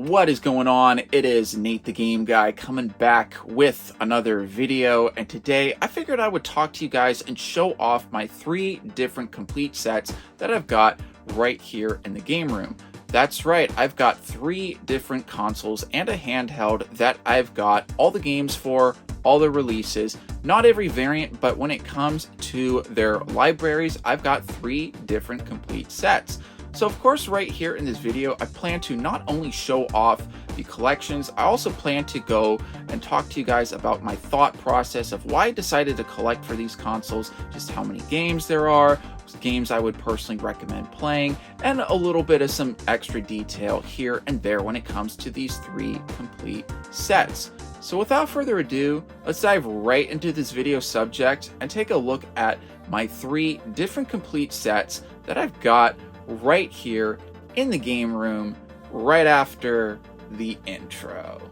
What is going on? It is Nate the Game Guy coming back with another video, and today I figured I would talk to you guys and show off my 3 different complete sets that I've got right here in the game room. That's right, I've got 3 different consoles and a handheld that I've got all the games for, all the releases, not every variant, but when it comes to their libraries, I've got 3 different complete sets. So of course, right here in this video, I plan to not only show off the collections, I also plan to go and talk to you guys about my thought process of why I decided to collect for these consoles, just how many games there are, games I would personally recommend playing, and a little bit of some extra detail here and there when it comes to these 3 complete sets. So without further ado, let's dive right into this video subject and take a look at my 3 different complete sets that I've got right here in the game room right after the intro.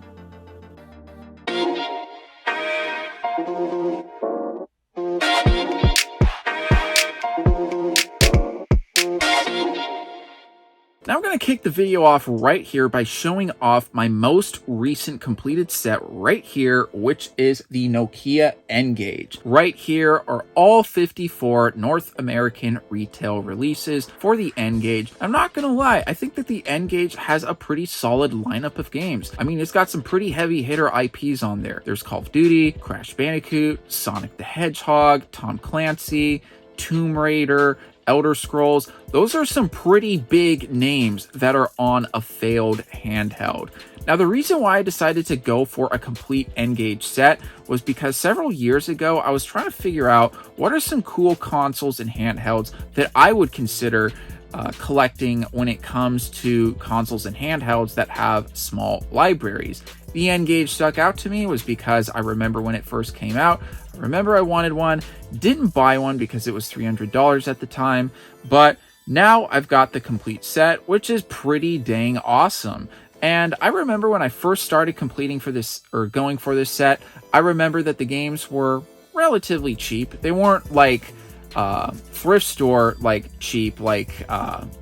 Now I'm going to kick the video off right here by showing off my most recent completed set right here, which is the Nokia N-Gage. Right here are all 54 North American retail releases for the N-Gage. I'm not going to lie, I think that the N-Gage has a pretty solid lineup of games. I mean, it's got some pretty heavy hitter IPs on there. There's Call of Duty, Crash Bandicoot, Sonic the Hedgehog, Tom Clancy, Tomb Raider, Elder Scrolls. Those are some pretty big names that are on a failed handheld. Now, the reason why I decided to go for a complete N-Gage set was because several years ago, I was trying to figure out what are some cool consoles and handhelds that I would consider collecting when it comes to consoles and handhelds that have small libraries. The N-Gage stuck out to me was because I remember when it first came out, I remember I wanted one, didn't buy one because it was $300 at the time, but now I've got the complete set, which is pretty dang awesome. And I remember when I first started completing for this, or going for this set, I remember that the games were relatively cheap. They weren't like thrift store like cheap, like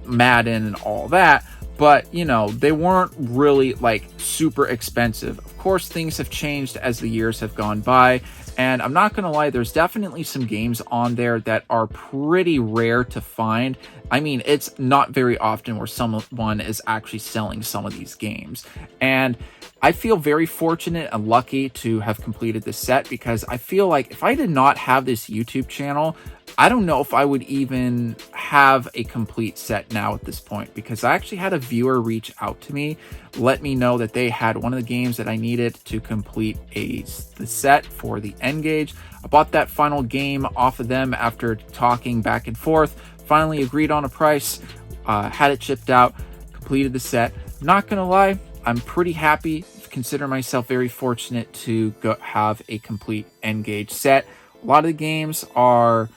Madden and all that, but you know, they weren't really like super expensive. Of course, things have changed as the years have gone by, and I'm not gonna lie, there's definitely some games on there that are pretty rare to find. I mean, it's not very often where someone is actually selling some of these games, and I feel very fortunate and lucky to have completed this set, because I feel like if I did not have this YouTube channel, I don't know if I would even have a complete set now at this point, because I actually had a viewer reach out to me, let me know that they had one of the games that I needed to complete the set for the N-Gage. I bought that final game off of them after talking back and forth, finally agreed on a price, had it shipped out, completed the set. Not gonna lie, I'm pretty happy, consider myself very fortunate to have a complete N-Gage set. A lot of the games are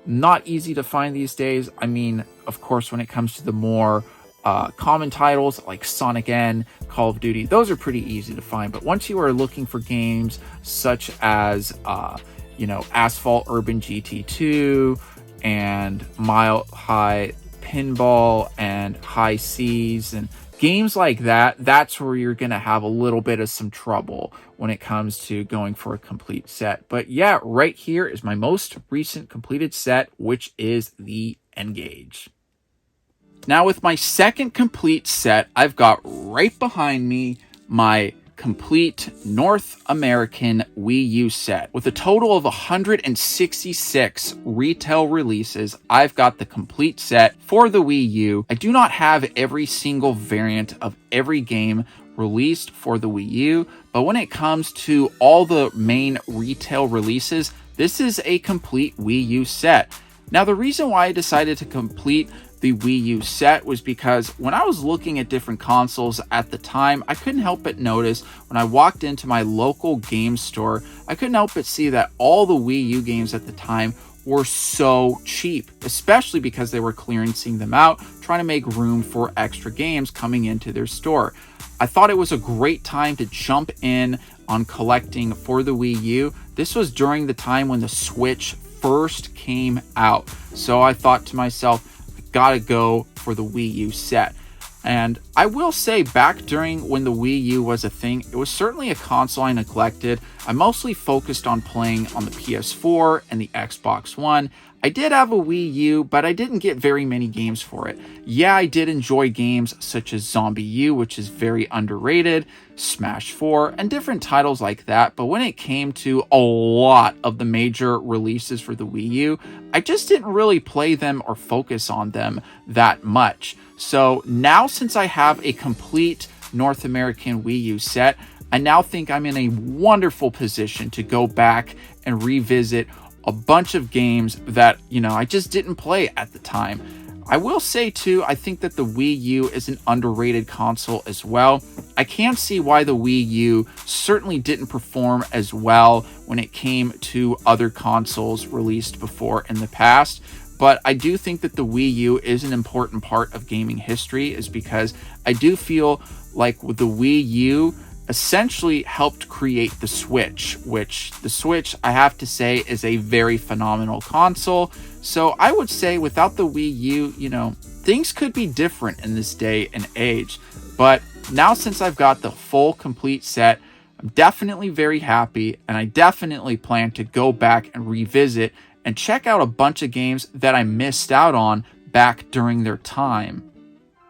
not easy to find these days. I mean, of course, when it comes to the more common titles like Sonic N, Call of Duty, those are pretty easy to find. But once you are looking for games such as, you know, Asphalt Urban GT2 and Mile High Pinball and High Seas and games like that, that's where you're going to have a little bit of some trouble when it comes to going for a complete set. But yeah, right here is my most recent completed set, which is the N-Gage. Now with my second complete set, I've got right behind me my complete North American Wii U set. With a total of 166 retail releases, I've got the complete set for the Wii U. I do not have every single variant of every game released for the Wii U, but when it comes to all the main retail releases, this is a complete Wii U set. Now, the reason why I decided to complete the Wii U set was because when I was looking at different consoles at the time, I couldn't help but notice when I walked into my local game store, I couldn't help but see that all the Wii U games at the time were so cheap, especially because they were clearancing them out, trying to make room for extra games coming into their store. I thought it was a great time to jump in on collecting for the Wii U. This was during the time when the Switch first came out, so I thought to myself, I gotta go for the Wii U set. And I will say, back during when the Wii U was a thing, it was certainly a console I neglected. I mostly focused on playing on the PS4 and the Xbox One. I did have a Wii U, but I didn't get very many games for it. Yeah, I did enjoy games such as ZombiU, which is very underrated, Smash 4, and different titles like that, but when it came to a lot of the major releases for the Wii U, I just didn't really play them or focus on them that much. So now, since I have a complete North American Wii U set, I now think I'm in a wonderful position to go back and revisit a bunch of games that, I just didn't play at the time. I will say too, I think that the Wii U is an underrated console as well. I can't see why the Wii U certainly didn't perform as well when it came to other consoles released before in the past. But I do think that the Wii U is an important part of gaming history, is because I do feel like with the Wii U essentially helped create the Switch, which the Switch, I have to say, is a very phenomenal console. So I would say without the Wii U, things could be different in this day and age. But now, since I've got the full complete set, I'm definitely very happy, and I definitely plan to go back and revisit and check out a bunch of games that I missed out on back during their time.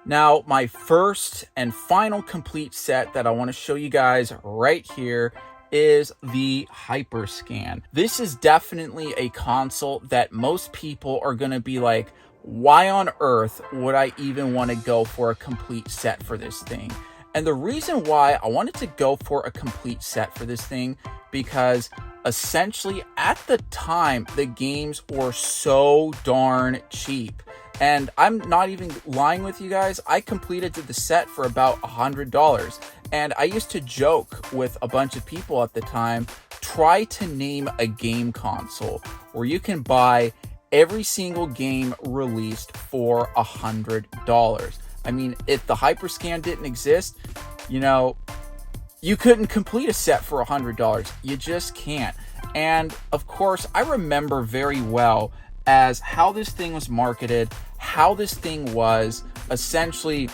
Now, my first and final complete set that I want to show you guys right here is the Hyperscan. This is definitely a console that most people are going to be like, why on earth would I even want to go for a complete set for this thing? And the reason why I wanted to go for a complete set for this thing, because essentially at the time, the games were so darn cheap. And I'm not even lying with you guys. I completed the set for about $100. And I used to joke with a bunch of people at the time, try to name a game console where you can buy every single game released for $100. I mean, if the Hyperscan didn't exist, you couldn't complete a set for $100. You just can't. And of course, I remember very well as how this thing was marketed, how this thing was essentially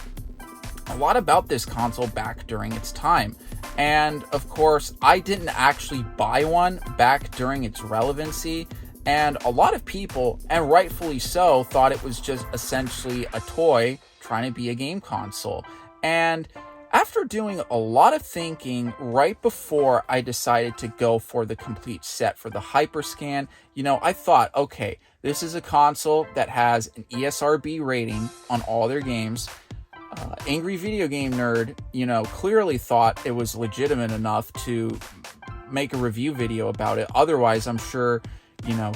a lot about this console back during its time. And of course, I didn't actually buy one back during its relevancy. And a lot of people, and rightfully so, thought it was just essentially a toy trying to be a game console. And after doing a lot of thinking right before I decided to go for the complete set for the Hyperscan, I thought, okay, this is a console that has an ESRB rating on all their games. Angry Video Game Nerd, clearly thought it was legitimate enough to make a review video about it. Otherwise, I'm sure,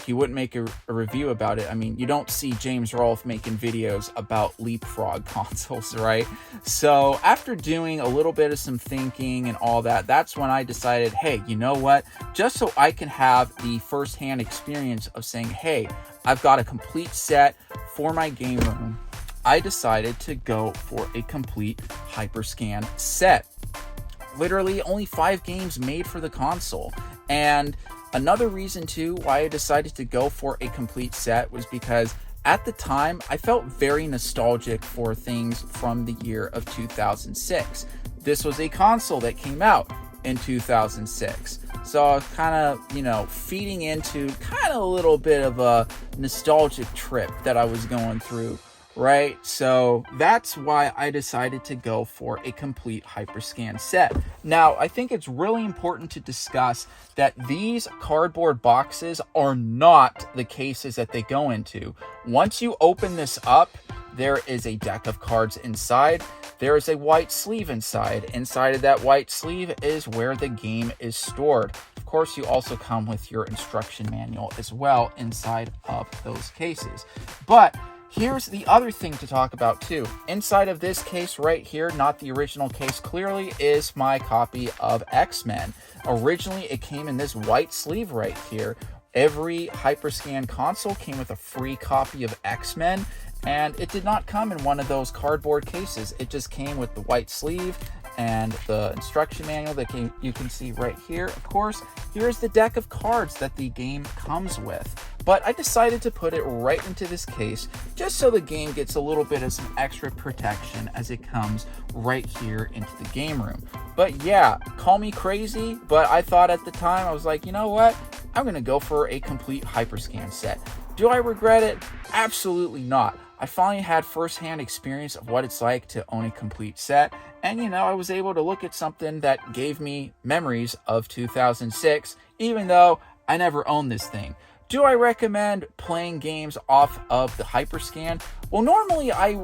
he wouldn't make a review about it. I mean, you don't see James Rolfe making videos about leapfrog consoles, right? So after doing a little bit of some thinking and all that, that's when I decided, hey, you know what? Just so I can have the firsthand experience of saying, hey, I've got a complete set for my game room, I decided to go for a complete Hyperscan set. Literally only 5 games made for the console. And another reason too why I decided to go for a complete set was because at the time I felt very nostalgic for things from the year of 2006. This was a console that came out in 2006. So I was kind of, feeding into kind of a little bit of a nostalgic trip that I was going through, right? So that's why I decided to go for a complete Hyperscan set. Now, I think it's really important to discuss that these cardboard boxes are not the cases that they go into. Once you open this up, there is a deck of cards inside. There is a white sleeve inside. Inside of that white sleeve is where the game is stored. Of course, you also come with your instruction manual as well inside of those cases. But here's the other thing to talk about too. Inside of this case right here, not the original case clearly, is my copy of X-Men. Originally, it came in this white sleeve right here. Every Hyperscan console came with a free copy of X-Men, and it did not come in one of those cardboard cases. It just came with the white sleeve and the instruction manual that you can see right here. Of course, here's the deck of cards that the game comes with. but I decided to put it right into this case just so the game gets a little bit of some extra protection as it comes right here into the game room. But yeah, call me crazy, but I thought at the time, I was like, you know what? I'm gonna go for a complete Hyperscan set. Do I regret it? Absolutely not. I finally had firsthand experience of what it's like to own a complete set, and I was able to look at something that gave me memories of 2006, even though I never owned this thing. Do I recommend playing games off of the Hyperscan? Well, normally I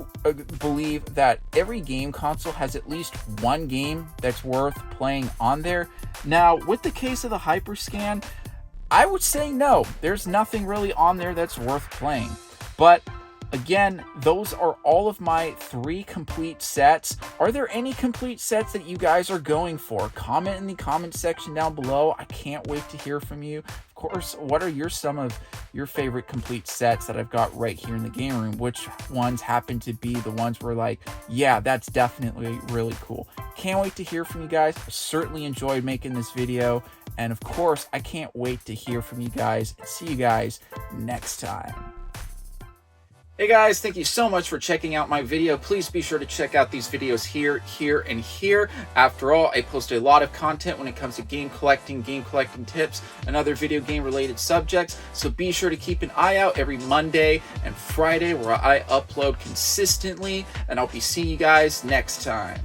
believe that every game console has at least one game that's worth playing on there. Now, with the case of the Hyperscan, I would say no. There's nothing really on there that's worth playing. But again, those are all of my 3 complete sets. Are there any complete sets that you guys are going for? Comment in the comment section down below. I can't wait to hear from you. Of course, what are some of your favorite complete sets that I've got right here in the game room? Which ones happen to be the ones where like, yeah, that's definitely really cool. Can't wait to hear from you guys. I certainly enjoyed making this video. And of course, I can't wait to hear from you guys and see you guys next time. Hey guys, thank you so much for checking out my video. Please be sure to check out these videos here, here, and here. After all, I post a lot of content when it comes to game collecting tips, and other video game related subjects. So be sure to keep an eye out every Monday and Friday where I upload consistently, and I'll be seeing you guys next time.